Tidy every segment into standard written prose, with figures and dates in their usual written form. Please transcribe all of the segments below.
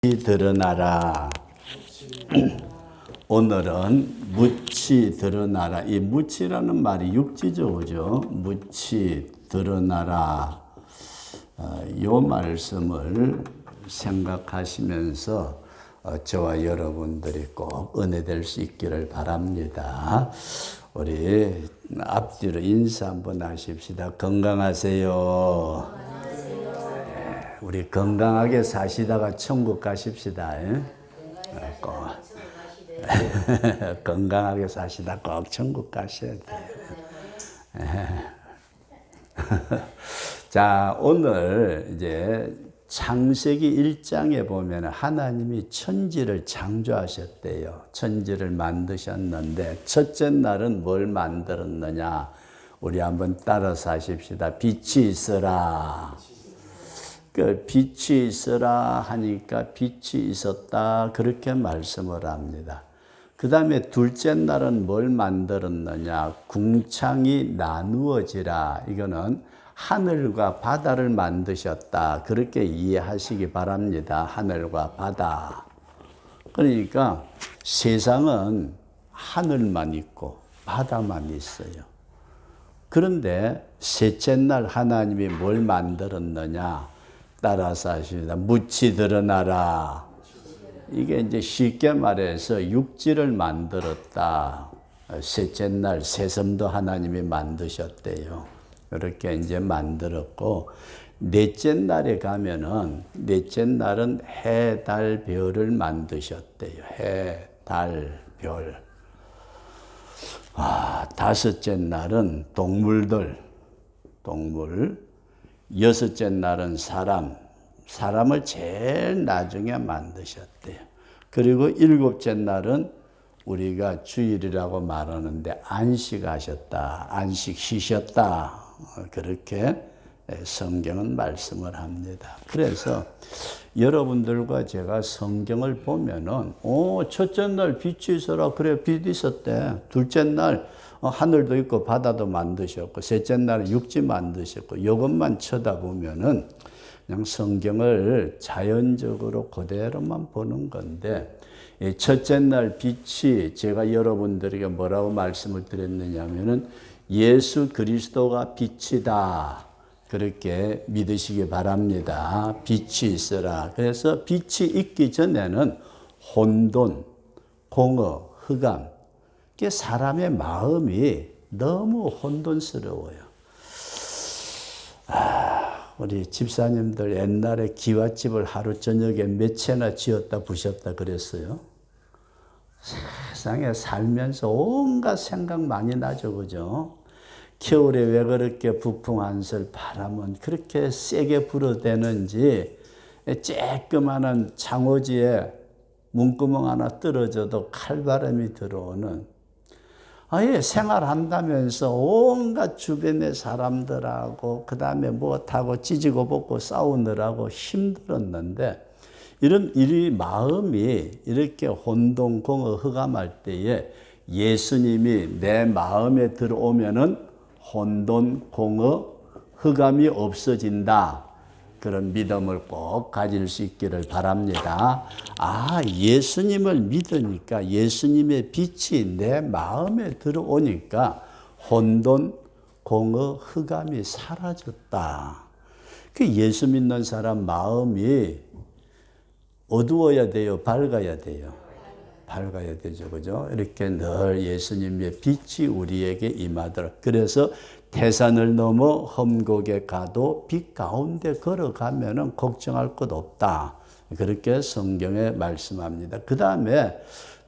드러나라. 오늘은 묻히 드러나라. 이 묻히라는 말이 육지죠, 그죠? 묻히 드러나라. 이 말씀을 생각하시면서 저와 여러분들이 꼭 은혜될 수 있기를 바랍니다. 우리 앞뒤로 인사 한번 하십시다. 건강하세요. 우리 건강하게 사시다가 천국 가십시다. 꼭. 건강하게 사시다 꼭 천국 가셔야 돼요. 자, 오늘 이제 창세기 1장에 보면 하나님이 천지를 창조하셨대요. 천지를 만드셨는데 첫째 날은 뭘 만들었느냐? 우리 한번 따라서 하십시다. 빛이 있어라. 그 빛이 있어라 하니까 빛이 있었다 그렇게 말씀을 합니다. 그 다음에 둘째 날은 뭘 만들었느냐? 궁창이 나누어지라. 이거는 하늘과 바다를 만드셨다 그렇게 이해하시기 바랍니다. 하늘과 바다. 그러니까 세상은 하늘만 있고 바다만 있어요. 그런데 셋째 날 하나님이 뭘 만들었느냐? 따라서 하십니다. 묻히 드러나라. 이게 이제 쉽게 말해서 육지를 만들었다. 셋째 날 새섬도 하나님이 만드셨대요. 이렇게 이제 만들었고, 넷째 날에 가면은, 넷째 날은 해, 달, 별을 만드셨대요. 해, 달, 별. 다섯째 날은 동물. 여섯째 날은 사람을 제일 나중에 만드셨대요. 그리고 일곱째 날은 우리가 주일이라고 말하는데 안식하셨다. 안식 쉬셨다. 그렇게 성경은 말씀을 합니다. 그래서 여러분들과 제가 성경을 보면은, 첫째 날 빛이 있어라. 그래, 빛이 있었대. 둘째 날 하늘도 있고 바다도 만드셨고, 셋째 날은 육지 만드셨고, 이것만 쳐다보면은 그냥 성경을 자연적으로 그대로만 보는 건데, 첫째 날 빛이 제가 여러분들에게 뭐라고 말씀을 드렸느냐면은 예수 그리스도가 빛이다. 그렇게 믿으시기 바랍니다. 빛이 있어라. 그래서 빛이 있기 전에는 혼돈, 공허, 흑암, 사람의 마음이 너무 혼돈스러워요. 우리 집사님들 옛날에 기와집을 하루 저녁에 몇 채나 지었다 부셨다 그랬어요. 세상에 살면서 온갖 생각 많이 나죠, 그죠? 겨울에 왜 그렇게 북풍 한설 바람은 그렇게 세게 불어대는지, 쬐끄만한 창호지에 문구멍 하나 떨어져도 칼바람이 들어오는, 아예 생활한다면서 온갖 주변의 사람들하고 그 다음에 못하고 찢고 벗고 싸우느라고 힘들었는데, 이런 마음이 이렇게 혼돈, 공허, 흑암할 때에 예수님이 내 마음에 들어오면은 혼돈, 공허, 흑암이 없어진다. 그런 믿음을 꼭 가질 수 있기를 바랍니다. 예수님을 믿으니까 예수님의 빛이 내 마음에 들어오니까 혼돈, 공허, 흑암이 사라졌다. 그 예수 믿는 사람 마음이 어두워야 돼요? 밝아야 돼요? 밝아야 되죠. 그죠? 이렇게 늘 예수님의 빛이 우리에게 임하도록. 그래서 태산을 넘어 험곡에 가도 빛 가운데 걸어가면은 걱정할 것 없다. 그렇게 성경에 말씀합니다. 그 다음에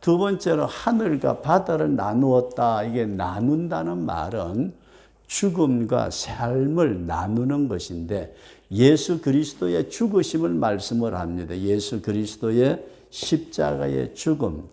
두 번째로 하늘과 바다를 나누었다. 이게 나눈다는 말은 죽음과 삶을 나누는 것인데, 예수 그리스도의 죽으심을 말씀을 합니다. 예수 그리스도의 십자가의 죽음.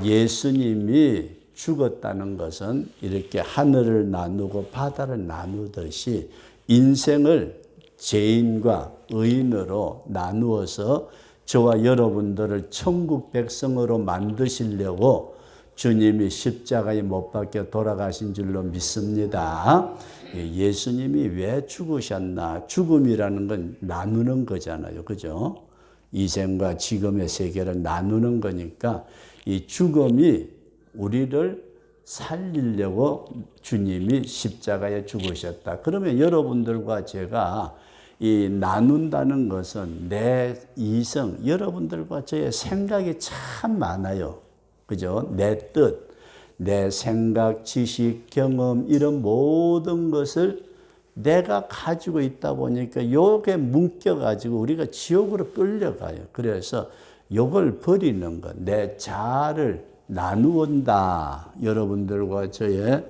예수님이 죽었다는 것은 이렇게 하늘을 나누고 바다를 나누듯이 인생을 죄인과 의인으로 나누어서 저와 여러분들을 천국 백성으로 만드시려고 주님이 십자가에 못 박혀 돌아가신 줄로 믿습니다. 예수님이 왜 죽으셨나? 죽음이라는 건 나누는 거잖아요. 그죠? 이생과 지금의 세계를 나누는 거니까 이 죽음이 우리를 살리려고 주님이 십자가에 죽으셨다. 그러면 여러분들과 제가 이 나눈다는 것은 내 이성, 여러분들과 저의 생각이 참 많아요. 그죠? 내 뜻, 내 생각, 지식, 경험 이런 모든 것을 내가 가지고 있다 보니까 요게 묶여가지고 우리가 지옥으로 끌려가요. 그래서 요걸 버리는 것, 내 자아를 나누온다. 여러분들과 저의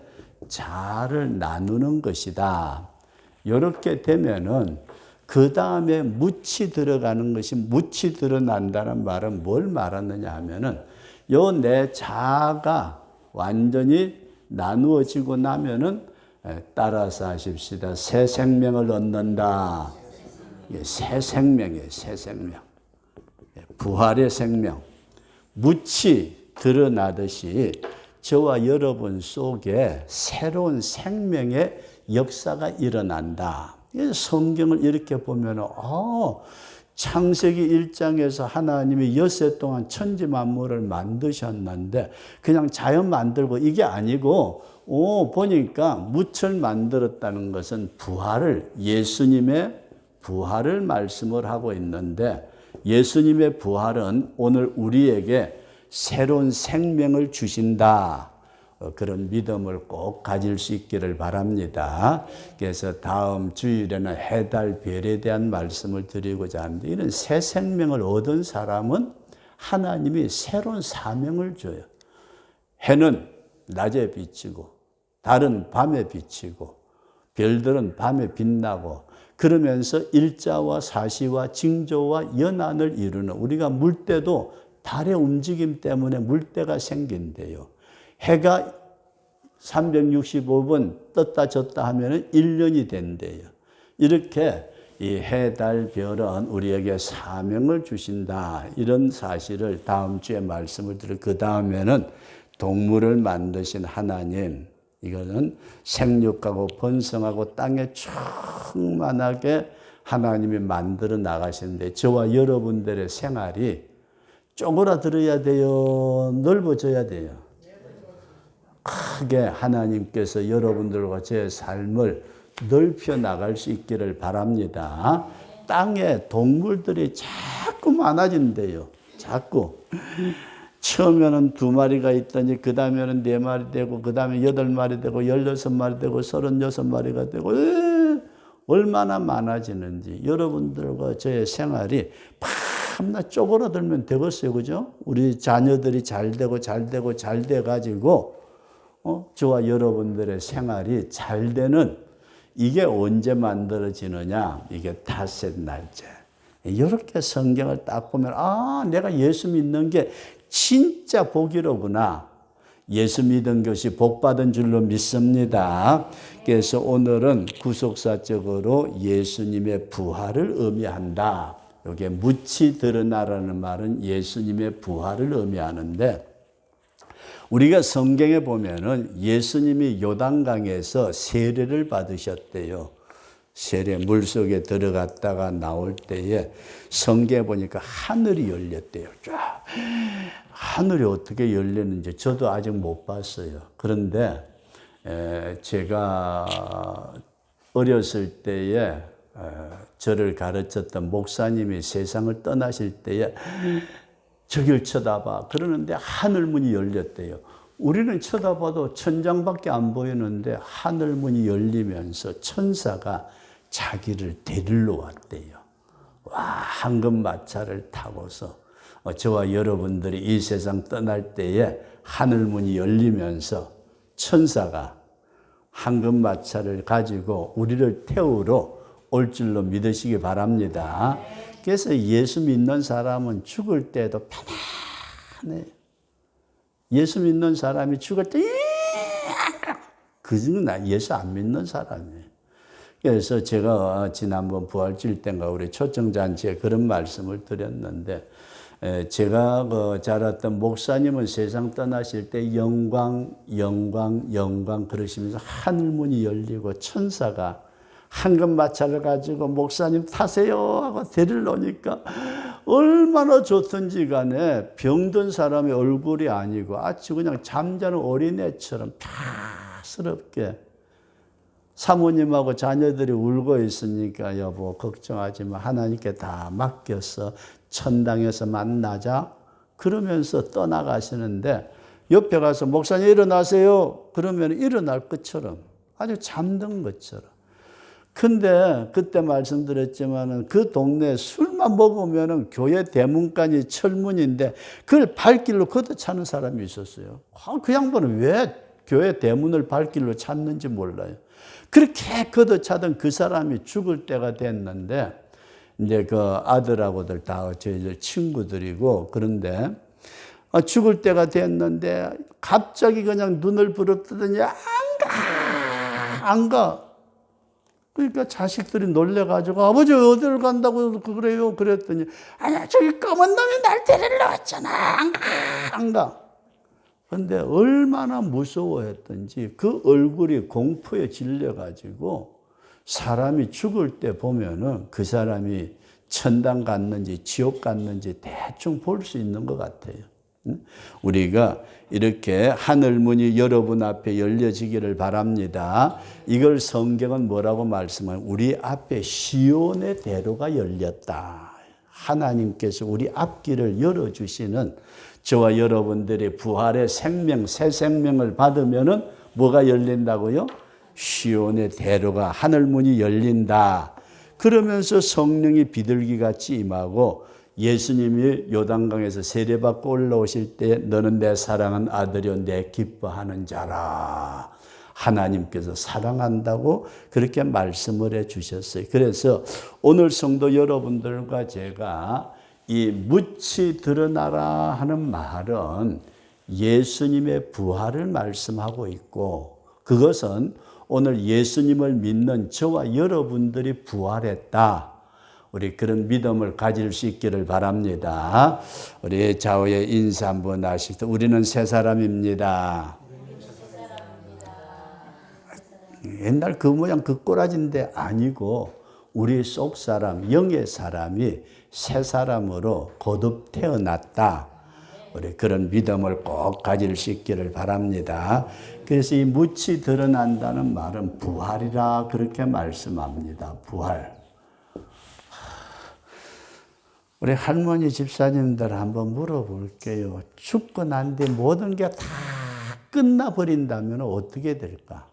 자아를 나누는 것이다. 이렇게 되면은 그 다음에 묻히 들어가는 것이 묻히 드러난다는 말은 뭘 말하느냐 하면은 요 내 자아가 완전히 나누어지고 나면은 따라서 하십시다. 새 생명을 얻는다. 새 생명이에요. 새 생명. 부활의 생명. 묻히 드러나듯이 저와 여러분 속에 새로운 생명의 역사가 일어난다. 성경을 이렇게 보면 창세기 1장에서 하나님이 엿새 동안 천지 만물을 만드셨는데 그냥 자연 만들고 이게 아니고 보니까 무철 만들었다는 것은 부활을 예수님의 부활을 말씀을 하고 있는데 예수님의 부활은 오늘 우리에게 새로운 생명을 주신다. 그런 믿음을 꼭 가질 수 있기를 바랍니다. 그래서 다음 주일에는 해, 달, 별에 대한 말씀을 드리고자 하는데 이런 새 생명을 얻은 사람은 하나님이 새로운 사명을 줘요. 해는 낮에 비치고 달은 밤에 비치고 별들은 밤에 빛나고 그러면서 일자와 사시와 징조와 연한을 이루는 우리가 물때도 달의 움직임 때문에 물때가 생긴대요. 해가 365번 떴다 졌다 하면 1년이 된대요. 이렇게 이 해, 달, 별은 우리에게 사명을 주신다. 이런 사실을 다음 주에 말씀을 드릴 그 다음에는 동물을 만드신 하나님, 이거는 생육하고 번성하고 땅에 충만하게 하나님이 만들어 나가시는데 저와 여러분들의 생활이 쪼그라들어야 돼요? 넓어져야 돼요? 크게 하나님께서 여러분들과 제 삶을 넓혀 나갈 수 있기를 바랍니다. 땅에 동물들이 자꾸 많아진대요. 자꾸. 처음에는 2마리가 있더니 그 다음에는 4마리 되고 그 다음에 8마리 되고 16마리 되고 36마리가 되고 얼마나 많아지는지 여러분들과 저의 생활이 밤낮 쪼그라들면 되겠어요. 그죠? 우리 자녀들이 잘 되고 잘 되고 잘 돼가지고 저와 여러분들의 생활이 잘 되는 이게 언제 만들어지느냐? 이게 닷새 날째. 이렇게 성경을 딱 보면 내가 예수 믿는 게 진짜 복이로구나. 예수 믿은 것이 복받은 줄로 믿습니다. 그래서 오늘은 구속사적으로 예수님의 부활을 의미한다. 여기에 묻히 드러나라는 말은 예수님의 부활을 의미하는데 우리가 성경에 보면은 예수님이 요단강에서 세례를 받으셨대요. 세례 물속에 들어갔다가 나올 때에 성경에 보니까 하늘이 열렸대요. 쫙. 하늘이 어떻게 열렸는지 저도 아직 못 봤어요. 그런데 제가 어렸을 때에 저를 가르쳤던 목사님이 세상을 떠나실 때에 저길 쳐다봐 그러는데 하늘문이 열렸대요. 우리는 쳐다봐도 천장밖에 안 보이는데 하늘문이 열리면서 천사가 자기를 데리러 왔대요. 와, 황금마차를 타고서 저와 여러분들이 이 세상 떠날 때에 하늘문이 열리면서 천사가 황금마차를 가지고 우리를 태우러 올 줄로 믿으시기 바랍니다. 그래서 예수 믿는 사람은 죽을 때도 편안해. 예수 믿는 사람이 죽을 때 그중은 예수 안 믿는 사람이에요. 그래서 제가 지난번 부활주일 때인가 우리 초청잔치에 그런 말씀을 드렸는데 제가 자랐던 목사님은 세상 떠나실 때 영광, 영광, 영광 그러시면서 하늘문이 열리고 천사가 황금마차를 가지고 목사님 타세요 하고 데리러 오니까 얼마나 좋든지 간에 병든 사람의 얼굴이 아니고 아주 그냥 잠자는 어린애처럼 펴스럽게 사모님하고 자녀들이 울고 있으니까 여보 걱정하지 마. 하나님께 다 맡겼어. 천당에서 만나자. 그러면서 떠나가시는데 옆에 가서 목사님 일어나세요. 그러면 일어날 것처럼 아주 잠든 것처럼. 근데 그때 말씀드렸지만은 그 동네에 술만 먹으면은 교회 대문간이 철문인데 그걸 발길로 걷어차는 사람이 있었어요. 그 양반은 왜 교회 대문을 발길로 찾는지 몰라요. 그렇게 걷어차던 그 사람이 죽을 때가 됐는데 이제 그 아들하고들 다 저희들 친구들이고 그런데 죽을 때가 됐는데 갑자기 그냥 눈을 부릅뜨더니 안 가. 그러니까 자식들이 놀래가지고 아버지 어디를 간다고 그래요? 그랬더니 아니야 저기 검은 놈이 날 데리러 왔잖아. 안 가. 그런데 얼마나 무서워했던지 그 얼굴이 공포에 질려가지고 사람이 죽을 때 보면은 그 사람이 천당 갔는지 지옥 갔는지 대충 볼 수 있는 것 같아요. 우리가 이렇게 하늘문이 여러분 앞에 열려지기를 바랍니다. 이걸 성경은 뭐라고 말씀하면 우리 앞에 시온의 대로가 열렸다. 하나님께서 우리 앞길을 열어주시는 저와 여러분들의 부활의 생명, 새 생명을 받으면은 뭐가 열린다고요? 시온의 대로가 하늘문이 열린다. 그러면서 성령이 비둘기같이 임하고 예수님이 요단강에서 세례받고 올라오실 때 너는 내 사랑하는 아들이요 내 기뻐하는 자라. 하나님께서 사랑한다고 그렇게 말씀을 해 주셨어요. 그래서 오늘 성도 여러분들과 제가 이 묻이 드러나라 하는 말은 예수님의 부활을 말씀하고 있고 그것은 오늘 예수님을 믿는 저와 여러분들이 부활했다. 우리 그런 믿음을 가질 수 있기를 바랍니다. 우리 좌우에 인사 한번 하시죠. 우리는 새 사람입니다. 옛날 그 모양 그 꼬라지인데 아니고 우리 속 사람, 영의 사람이 새 사람으로 거듭 태어났다. 우리 그런 믿음을 꼭 가질 수 있기를 바랍니다. 그래서 이 묻이 드러난다는 말은 부활이라 그렇게 말씀합니다. 부활. 우리 할머니 집사님들 한번 물어볼게요. 죽고 난 뒤 모든 게 다 끝나버린다면 어떻게 될까?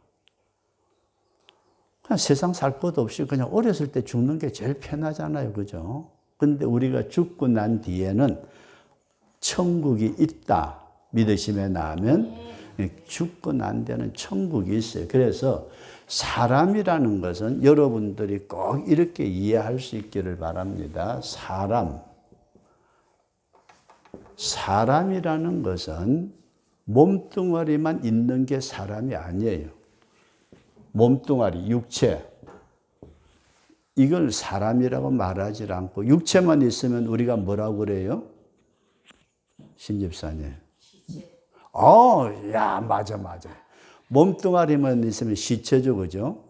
그냥 세상 살 것 없이 그냥 어렸을 때 죽는 게 제일 편하잖아요. 그죠? 근데 우리가 죽고 난 뒤에는 천국이 있다. 믿으시면 나면 죽고 난 데는 천국이 있어요. 그래서 사람이라는 것은 여러분들이 꼭 이렇게 이해할 수 있기를 바랍니다. 사람이라는 것은 몸뚱아리만 있는 게 사람이 아니에요. 몸뚱아리, 육체. 이걸 사람이라고 말하지 않고 육체만 있으면 우리가 뭐라고 그래요? 신집사님. 야, 맞아. 몸뚱아리만 있으면 시체죠, 그죠?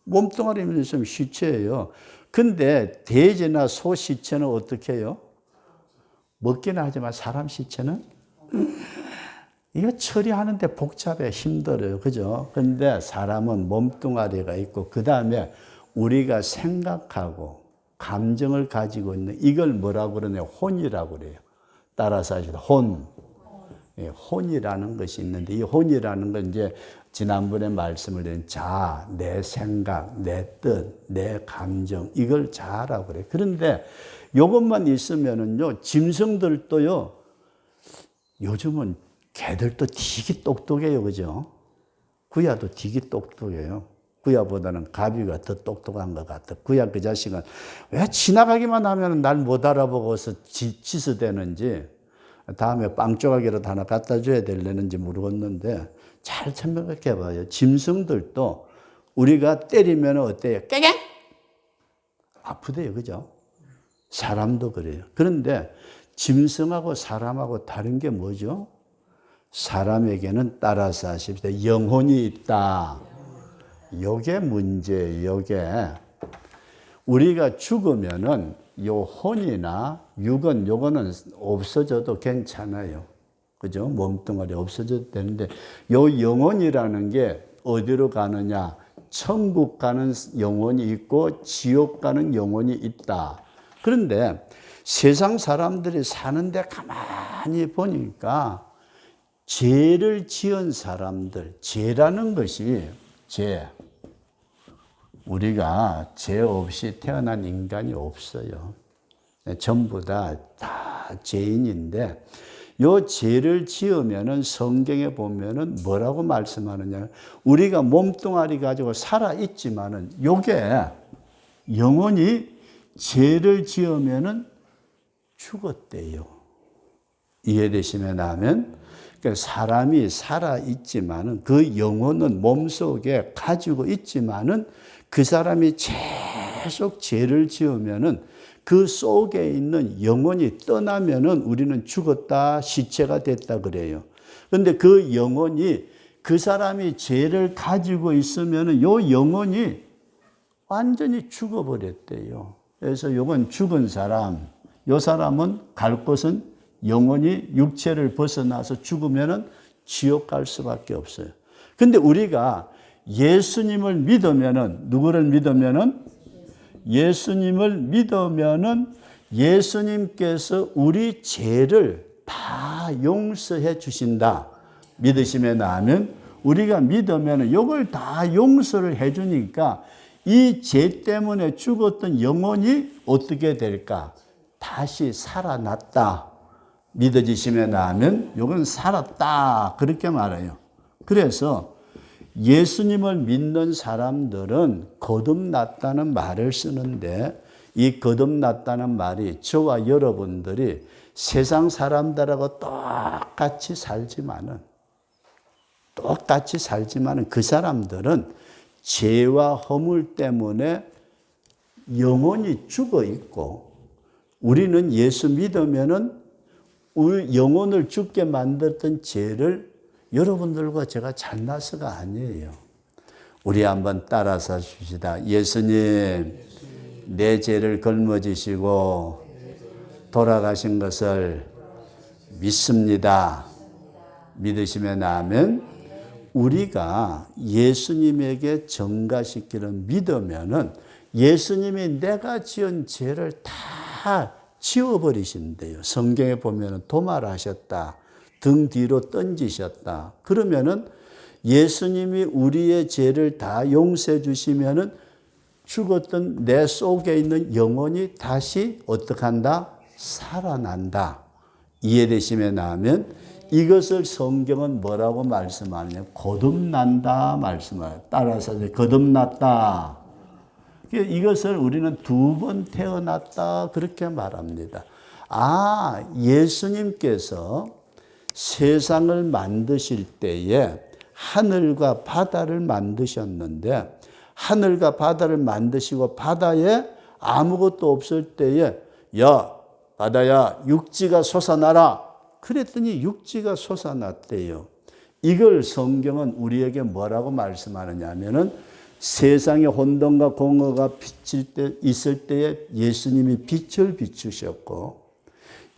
몸뚱아리만 있으면 시체예요. 근데 돼지나 소 시체는 어떻게 해요? 먹기는 하지만 사람 시체는? 이거 처리하는데 복잡해, 힘들어요, 그죠? 근데 사람은 몸뚱아리가 있고, 그 다음에 우리가 생각하고 감정을 가지고 있는 이걸 뭐라고 그러냐? 혼이라고 그래요. 따라서 하시다. 혼이라는 것이 있는데 이 혼이라는 건 이제 지난번에 말씀을 드린 자, 내 생각, 내 뜻, 내 감정 이걸 자라고 그래요. 그런데 이것만 있으면은요 짐승들도요 요즘은 개들도 되게 똑똑해요, 그죠? 구야도 되게 똑똑해요. 구야보다는 가비가 더 똑똑한 것 같아. 구야 그 자식은 왜 지나가기만 하면 날 못 알아보고서 지스대는지 다음에 빵 조각이라도 하나 갖다 줘야 되려는지 모르겠는데 잘 생각해 봐요. 짐승들도 우리가 때리면 어때요? 깨갱! 아프대요, 그죠? 사람도 그래요. 그런데 짐승하고 사람하고 다른 게 뭐죠? 사람에게는 따라서 하십시다. 영혼이 있다. 요게 문제예요. 요게 우리가 죽으면은 요 혼이나 육은 요거는 없어져도 괜찮아요. 그죠? 몸뚱아리 없어져도 되는데 요 영혼이라는 게 어디로 가느냐? 천국 가는 영혼이 있고 지옥 가는 영혼이 있다. 그런데 세상 사람들이 사는데 가만히 보니까 죄를 지은 사람들, 죄라는 것이 우리가 죄 없이 태어난 인간이 없어요. 전부 다 죄인인데 요 죄를 지으면은 성경에 보면은 뭐라고 말씀하느냐? 우리가 몸뚱아리 가지고 살아 있지만은 요게 영혼이 죄를 지으면은 죽었대요. 이해되시면 하면 그러니까 사람이 살아 있지만은 그 영혼은 몸속에 가지고 있지만은 그 사람이 계속 죄를 지으면은 그 속에 있는 영혼이 떠나면은 우리는 죽었다, 시체가 됐다 그래요. 그런데 그 영혼이 그 사람이 죄를 가지고 있으면은 요 영혼이 완전히 죽어버렸대요. 그래서 요건 죽은 사람, 요 사람은 갈 곳은 영혼이 육체를 벗어나서 죽으면은 지옥 갈 수밖에 없어요. 근데 우리가 예수님을 믿으면은 누구를 믿으면은 예수님을 믿으면은 예수님께서 우리 죄를 다 용서해 주신다. 믿으시면 아멘. 우리가 믿으면은 이걸 다 용서를 해 주니까 이 죄 때문에 죽었던 영혼이 어떻게 될까? 다시 살아났다. 믿어지시면 아멘. 이건 살았다. 그렇게 말해요. 그래서 예수님을 믿는 사람들은 거듭났다는 말을 쓰는데 이 거듭났다는 말이 저와 여러분들이 세상 사람들하고 똑같이 살지만은 그 사람들은 죄와 허물 때문에 영혼이 죽어 있고 우리는 예수 믿으면은 우리 영혼을 죽게 만들었던 죄를 여러분들과 제가 잘나서가 아니에요. 우리 한번 따라서 줍시다. 예수님, 내 죄를 걸머지시고 돌아가신 것을 믿습니다. 믿으시면 아멘. 우리가 예수님에게 전가시키를 믿으면은 예수님이 내가 지은 죄를 다 지워버리신대요. 성경에 보면은 도말하셨다. 등 뒤로 던지셨다. 그러면은 예수님이 우리의 죄를 다 용서해 주시면은 죽었던 내 속에 있는 영혼이 다시 어떻게 한다? 살아난다. 이해되시면 하면 이것을 성경은 뭐라고 말씀하느냐? 거듭난다 말씀을 따라서 거듭났다. 이것을 우리는 두 번 태어났다 그렇게 말합니다. 예수님께서 세상을 만드실 때에 하늘과 바다를 만드셨는데 하늘과 바다를 만드시고 바다에 아무것도 없을 때에 야 바다야 육지가 솟아나라 그랬더니 육지가 솟아났대요. 이걸 성경은 우리에게 뭐라고 말씀하느냐 하면은 세상에 혼돈과 공허가 있을 때에 예수님이 빛을 비추셨고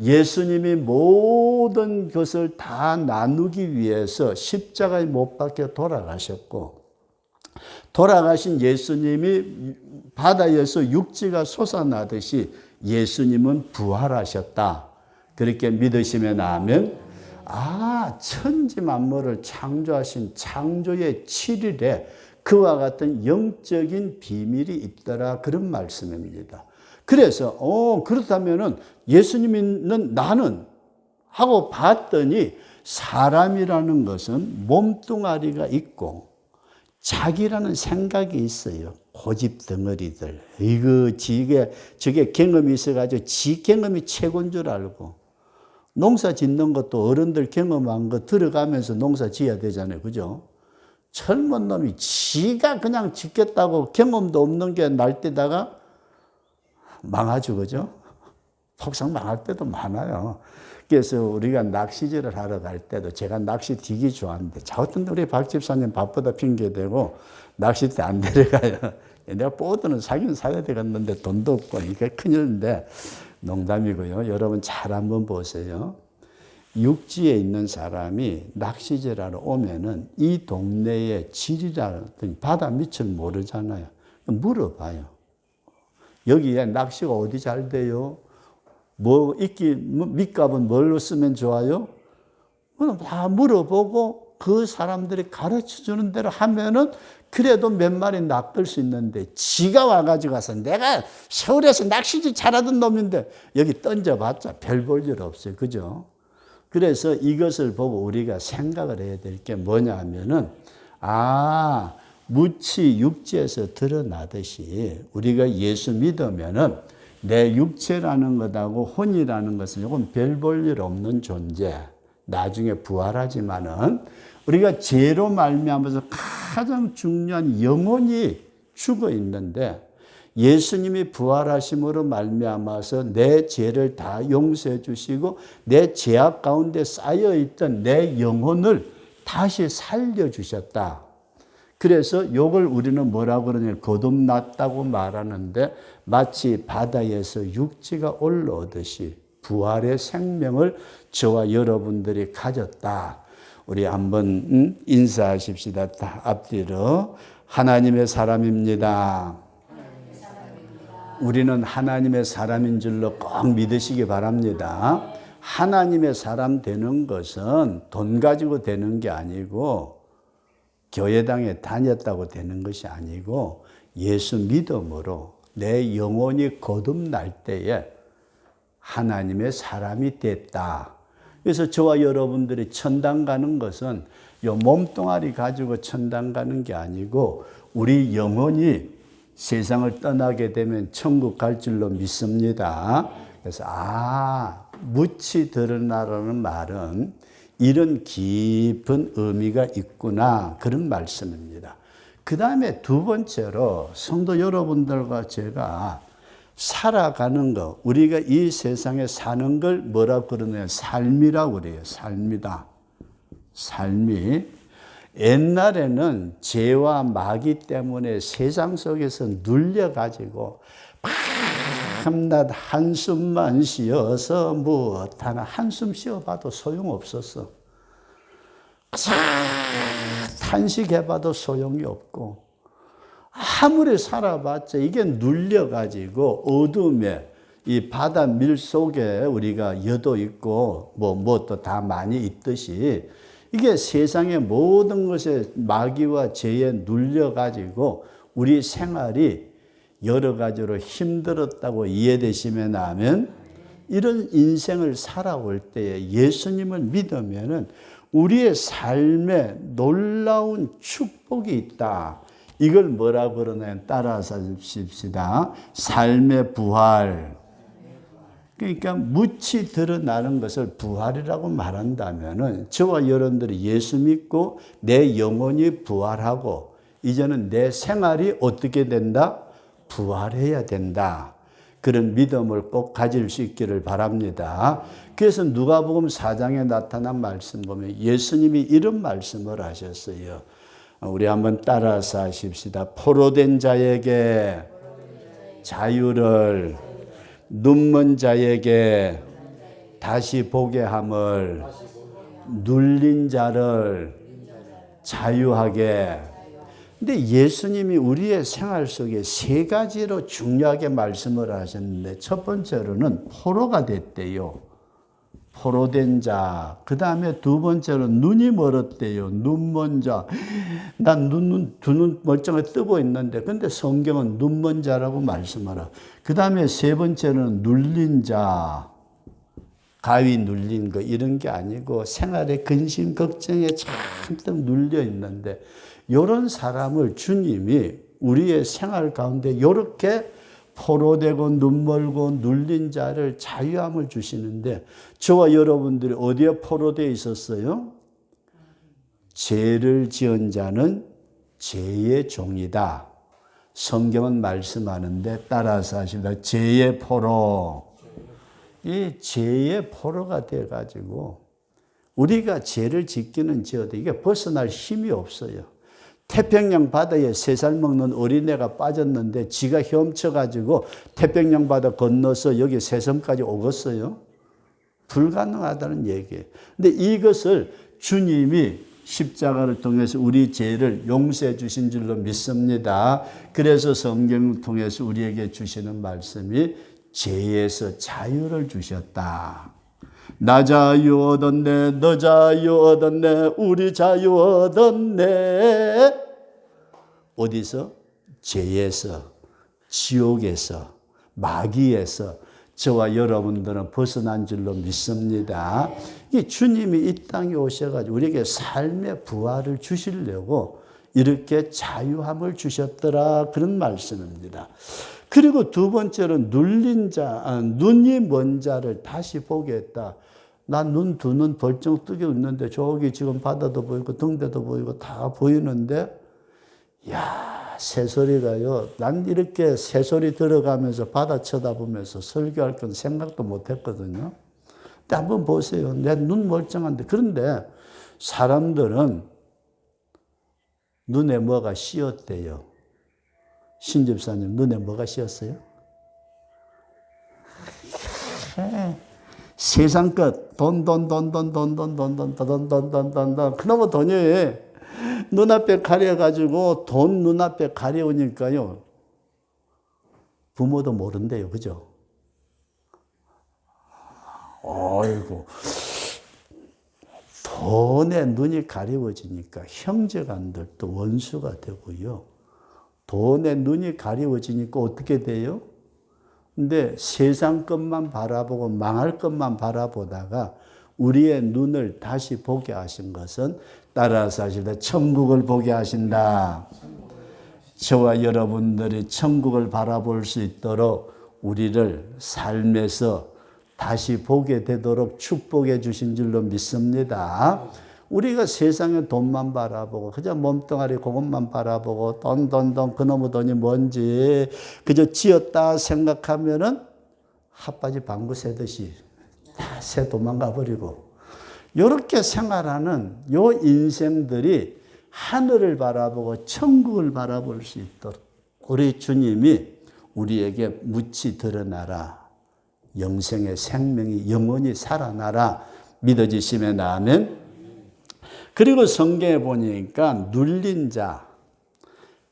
예수님이 모든 것을 다 나누기 위해서 십자가에 못 박혀 돌아가셨고 돌아가신 예수님이 바다에서 육지가 솟아나듯이 예수님은 부활하셨다. 그렇게 믿으시면 아멘. 천지 만물을 창조하신 창조의 7일에 그와 같은 영적인 비밀이 있더라. 그런 말씀입니다. 그래서 그렇다면은 예수님은 나는 하고 봤더니 사람이라는 것은 몸뚱아리가 있고 자기라는 생각이 있어요. 고집 덩어리들. 저게 경험이 있어가지고 지 경험이 최고인 줄 알고 농사 짓는 것도 어른들 경험한 거 들어가면서 농사 지어야 되잖아요. 그죠? 젊은 놈이 지가 그냥 짓겠다고 경험도 없는 게 날 때다가 망하죠. 그죠? 폭삭 망할 때도 많아요. 그래서 우리가 낚시질을 하러 갈 때도 제가 낚시 되게 좋아하는데 어떤 우리 박 집사님 바쁘다 핑계대고 낚싯대 안 데려가요. 내가 보드는 사긴 사야 되겠는데 돈도 없고 이게 큰일인데 농담이고요. 여러분 잘 한번 보세요. 육지에 있는 사람이 낚시질하러 오면은 이 동네의 질이라든지 바다 밑을 모르잖아요. 물어봐요. 여기에 낚시가 어디 잘 돼요? 밑값은 뭘로 쓰면 좋아요? 그럼 다 물어보고 그 사람들이 가르쳐 주는 대로 하면은 그래도 몇 마리 낚을 수 있는데 지가 와가지고 가서 내가 서울에서 낚시질 잘하던 놈인데 여기 던져봤자 별 볼 일 없어요. 그죠? 그래서 이것을 보고 우리가 생각을 해야 될 게 뭐냐 하면은 묻이 육지에서 드러나듯이 우리가 예수 믿으면은 내 육체라는 것하고 혼이라는 것은 조금 별 볼 일 없는 존재. 나중에 부활하지만은 우리가 죄로 말미암아서 가장 중요한 영혼이 죽어 있는데 예수님이 부활하심으로 말미암아서 내 죄를 다 용서해 주시고 내 죄악 가운데 쌓여 있던 내 영혼을 다시 살려 주셨다. 그래서 이걸 우리는 뭐라고 그러냐 거듭났다고 말하는데 마치 바다에서 육지가 올라오듯이 부활의 생명을 저와 여러분들이 가졌다. 우리 한번 인사하십시다. 다 앞뒤로. 하나님의 사람입니다. 우리는 하나님의 사람인 줄로 꼭 믿으시기 바랍니다. 하나님의 사람 되는 것은 돈 가지고 되는 게 아니고 교회당에 다녔다고 되는 것이 아니고 예수 믿음으로 내 영혼이 거듭날 때에 하나님의 사람이 됐다. 그래서 저와 여러분들이 천당 가는 것은 요 몸뚱아리 가지고 천당 가는 게 아니고 우리 영혼이 세상을 떠나게 되면 천국 갈 줄로 믿습니다. 그래서 묻이 드러나라는 말은 이런 깊은 의미가 있구나 그런 말씀입니다. 그 다음에 두 번째로 성도 여러분들과 제가 살아가는 것, 우리가 이 세상에 사는 걸 뭐라고 그러냐면 삶이라고 그래요. 삶이다. 삶이. 옛날에는 죄와 마귀 때문에 세상 속에서 눌려가지고 밤낮 한숨만 쉬어서 무엇하나 한숨 쉬어봐도 소용없었어. 탄식해봐도 소용이 없고 아무리 살아봤자 이게 눌려가지고 어둠에 이 바다 밀 속에 우리가 여도 있고 또 다 많이 있듯이 이게 세상의 모든 것에 마귀와 죄에 눌려가지고 우리 생활이 여러 가지로 힘들었다고 이해되시면 하면 이런 인생을 살아올 때에 예수님을 믿으면은 우리의 삶에 놀라운 축복이 있다. 이걸 뭐라고 그러냐면 따라서 하십시다. 삶의 부활. 그러니까 묻이 드러나는 것을 부활이라고 말한다면은 저와 여러분들이 예수 믿고 내 영혼이 부활하고 이제는 내 생활이 어떻게 된다? 부활해야 된다. 그런 믿음을 꼭 가질 수 있기를 바랍니다. 그래서 누가복음 4장에 나타난 말씀 보면 예수님이 이런 말씀을 하셨어요. 우리 한번 따라서 하십시다. 포로된 자에게 자유를, 눈먼 자에게 다시 보게 함을, 눌린 자를 자유하게. 근데 예수님이 우리의 생활 속에 세 가지로 중요하게 말씀을 하셨는데 첫 번째로는 포로가 됐대요. 포로된 자. 그 다음에 두 번째로 눈이 멀었대요. 눈먼 자. 난 두 눈 멀쩡하게 뜨고 있는데 근데 성경은 눈먼 자라고 말씀하라. 그 다음에 세 번째는 눌린 자. 가위 눌린 거 이런 게 아니고 생활의 근심 걱정에 잔뜩 눌려 있는데 이런 사람을 주님이 우리의 생활 가운데 이렇게 포로되고 눈멀고 눌린 자를 자유함을 주시는데 저와 여러분들이 어디에 포로되어 있었어요? 죄를 지은 자는 죄의 종이다. 성경은 말씀하는데 따라서 하십니다. 죄의 포로. 이 죄의 포로가 돼가지고 우리가 죄를 짓기는 지어도 이게 벗어날 힘이 없어요. 태평양 바다에 3살 먹는 어린애가 빠졌는데 지가 헤엄쳐가지고 태평양 바다 건너서 여기 세섬까지 오겠어요? 불가능하다는 얘기예요. 근데 이것을 주님이 십자가를 통해서 우리 죄를 용서해 주신 줄로 믿습니다. 그래서 성경을 통해서 우리에게 주시는 말씀이 죄에서 자유를 주셨다. 나 자유 얻었네, 너 자유 얻었네, 우리 자유 얻었네. 어디서? 죄에서, 지옥에서, 마귀에서 저와 여러분들은 벗어난 줄로 믿습니다. 이 주님이 이 땅에 오셔가지고 우리에게 삶의 부활을 주시려고 이렇게 자유함을 주셨더라, 그런 말씀입니다. 그리고 두 번째로 눌린 자, 눈이 먼 자를 다시 보게 했다. 난 눈 두 눈 벌쩍 뜨고 있는데 저기 지금 바다도 보이고 등대도 보이고 다 보이는데, 야, 새소리가요. 난 이렇게 새소리 들어가면서 바다 쳐다보면서 설교할 건 생각도 못 했거든요. 근데 한번 보세요. 내 눈 멀쩡한데. 그런데 사람들은 눈에 뭐가 씌었대요. 신집사님, 눈에 뭐가 씌었어요? 세상 것, 돈, 그놈의 돈이 눈앞에 가려가지고 돈 눈앞에 가려우니까요. 부모도 모른대요. 그죠? 어이구. 돈에 눈이 가려워지니까 형제간들도 원수가 되고요. 돈에 눈이 가려워지니까 어떻게 돼요? 근데 세상 것만 바라보고 망할 것만 바라보다가 우리의 눈을 다시 보게 하신 것은 따라서 하시다 천국을 보게 하신다. 저와 여러분들이 천국을 바라볼 수 있도록 우리를 삶에서 다시 보게 되도록 축복해 주신 줄로 믿습니다. 우리가 세상의 돈만 바라보고 그저 몸뚱아리 그것만 바라보고 돈 그놈의 돈이 뭔지 그저 지었다 생각하면은 핫바지 방구 새듯이 다 새 도망가 버리고, 이렇게 생활하는 요 인생들이 하늘을 바라보고 천국을 바라볼 수 있도록 우리 주님이 우리에게 묻히 드러나라. 영생의 생명이 영원히 살아나라. 믿어지시면 아멘. 그리고 성경에 보니까 눌린 자,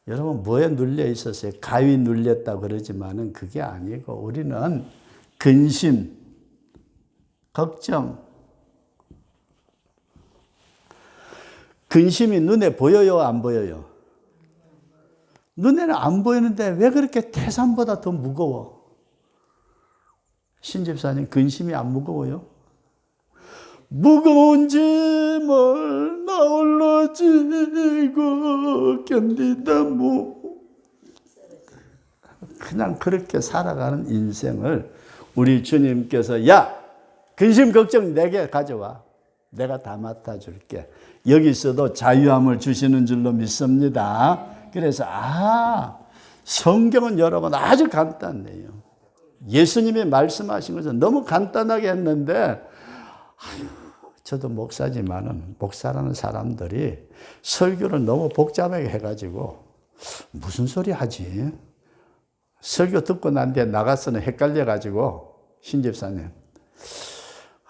여러분 뭐에 눌려 있었어요? 가위 눌렸다고 그러지만은 그게 아니고 우리는 근심, 걱정. 근심이 눈에 보여요, 안 보여요? 눈에는 안 보이는데 왜 그렇게 태산보다 더 무거워? 신집사님, 근심이 안 무거워요? 무거운 짐을 나 홀로 지고 견디다 뭐. 그냥 그렇게 살아가는 인생을 우리 주님께서 야, 근심 걱정 내게 가져와. 내가 다 맡아줄게. 여기서도 자유함을 주시는 줄로 믿습니다. 그래서 성경은 여러분 아주 간단해요. 예수님이 말씀하신 것은 너무 간단하게 했는데 저도 목사지만은 목사라는 사람들이 설교를 너무 복잡하게 해가지고 무슨 소리 하지? 설교 듣고 난 뒤에 나가서는 헷갈려가지고 신집사님,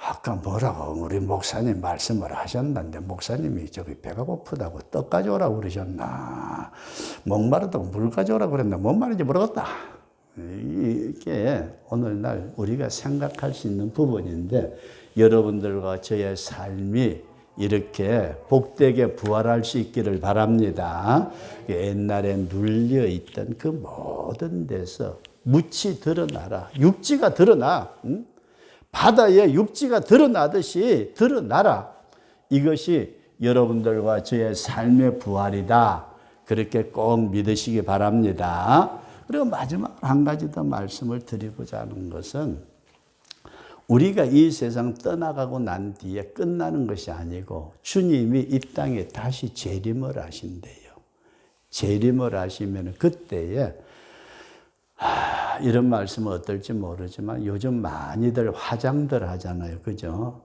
아까 뭐라고 우리 목사님 말씀을 하셨는데 목사님이 저기 배가 고프다고 떡 가져오라고 그러셨나? 목마르다고 물 가져오라고 그랬나? 뭔 말인지 모르겠다. 이게 오늘날 우리가 생각할 수 있는 부분인데 여러분들과 저의 삶이 이렇게 복되게 부활할 수 있기를 바랍니다. 옛날에 눌려있던 그 모든 데서 묻히 드러나라. 육지가 드러나. 응? 바다에 육지가 드러나듯이 드러나라. 이것이 여러분들과 저의 삶의 부활이다. 그렇게 꼭 믿으시기 바랍니다. 그리고 마지막 한 가지 더 말씀을 드리고자 하는 것은 우리가 이 세상 떠나가고 난 뒤에 끝나는 것이 아니고 주님이 이 땅에 다시 재림을 하신대요. 재림을 하시면 그때에 이런 말씀은 어떨지 모르지만 요즘 많이들 화장들 하잖아요. 그죠?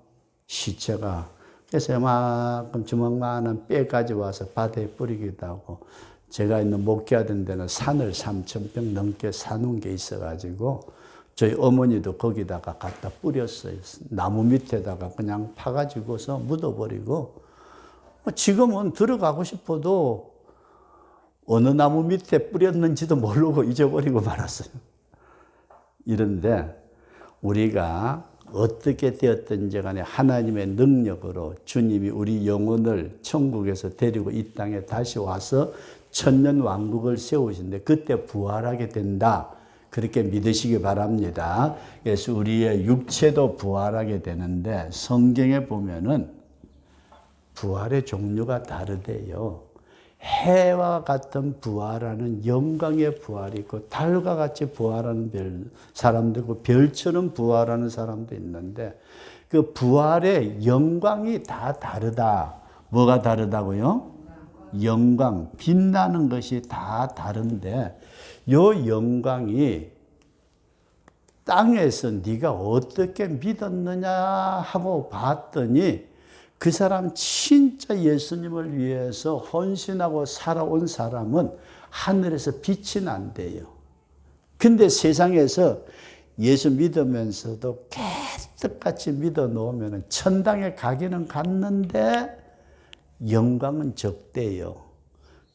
시체가. 그래서 이만큼 주먹만한 뼈 가져와서 바다에 뿌리기도 하고, 제가 있는 목회하던 데는 산을 3,000평 넘게 사놓은 게 있어가지고 저희 어머니도 거기다가 갖다 뿌렸어요. 나무 밑에다가 그냥 파가지고서 묻어버리고, 지금은 들어가고 싶어도 어느 나무 밑에 뿌렸는지도 모르고 잊어버리고 말았어요. 이런데 우리가 어떻게 되었든지 간에 하나님의 능력으로 주님이 우리 영혼을 천국에서 데리고 이 땅에 다시 와서 천년 왕국을 세우신데 그때 부활하게 된다. 그렇게 믿으시기 바랍니다. 그래서 우리의 육체도 부활하게 되는데 성경에 보면은 부활의 종류가 다르대요. 해와 같은 부활하는 영광의 부활이 있고 달과 같이 부활하는 사람도 있고 별처럼 부활하는 사람도 있는데 그 부활의 영광이 다 다르다. 뭐가 다르다고요? 영광, 빛나는 것이 다 다른데 요 영광이 땅에서 네가 어떻게 믿었느냐 하고 봤더니 그 사람 진짜 예수님을 위해서 헌신하고 살아온 사람은 하늘에서 빛이 난대요. 근데 세상에서 예수 믿으면서도 깨끗같이 믿어 놓으면 천당에 가기는 갔는데 영광은 적대요.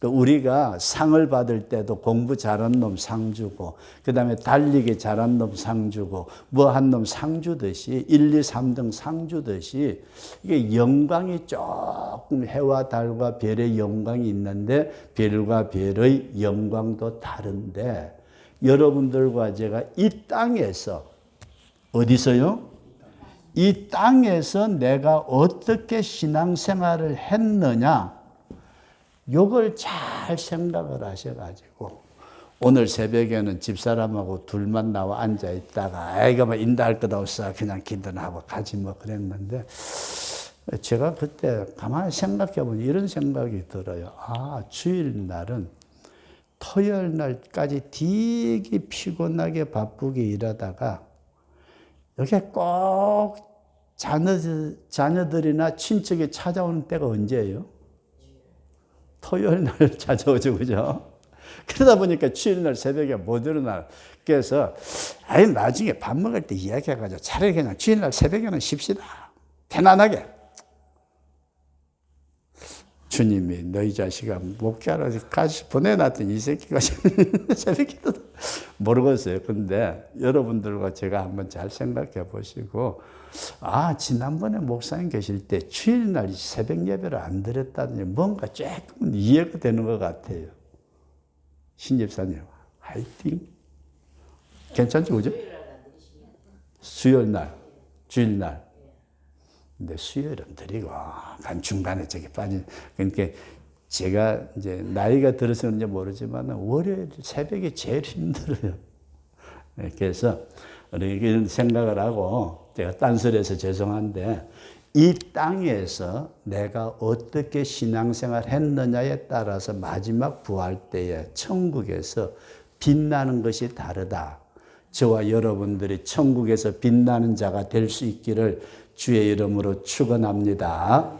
우리가 상을 받을 때도 공부 잘한 놈 상 주고, 그 다음에 달리기 잘한 놈 상 주고, 뭐 한 놈 상 주듯이, 1, 2, 3등 상 주듯이, 이게 영광이 조금 해와 달과 별의 영광이 있는데, 별과 별의 영광도 다른데, 여러분들과 제가 이 땅에서, 어디서요? 이 땅에서 내가 어떻게 신앙생활을 했느냐, 요걸 잘 생각을 하셔가지고 오늘 새벽에는 집사람하고 둘만 나와 앉아 있다가 아이가 뭐 인다할 것 없어 그냥 기도나 하고 가지 뭐 그랬는데 제가 그때 가만히 생각해 보니 이런 생각이 들어요. 아, 주일날은 토요일 날까지 되게 피곤하게 바쁘게 일하다가 여기 꼭 자녀들이나 친척이 찾아오는 때가 언제예요? 토요일 날 찾아오죠, 그죠? 그러다 보니까 주일 날 새벽에 못 일어나. 그래서, 아니, 나중에 밥 먹을 때 이야기해가지고 차라리 그냥 주일 날 새벽에는 쉽시다. 편안하게. 주님이 너희 자식아 목회하러 같이 보내놨더니 이 새끼가 새벽에도 모르겠어요. 근데 여러분들과 제가 한번 잘 생각해 보시고, 아, 지난번에 목사님 계실 때 주일날 새벽 예배를 안 드렸다더니 뭔가 조금 이해가 되는 것 같아요. 신집사님, 화이팅. 괜찮죠, 그죠? 수요일날, 주일날. 근데 수요일은 드리고, 간 중간에 저기 빠진, 그러니까 제가 이제 나이가 들어서는지 모르지만 월요일 새벽이 제일 힘들어요. 그래서 이런 생각을 하고, 제가 딴소리해서 죄송한데, 이 땅에서 내가 어떻게 신앙생활 했느냐에 따라서 마지막 부활 때에 천국에서 빛나는 것이 다르다. 저와 여러분들이 천국에서 빛나는 자가 될 수 있기를 주의 이름으로 축원합니다.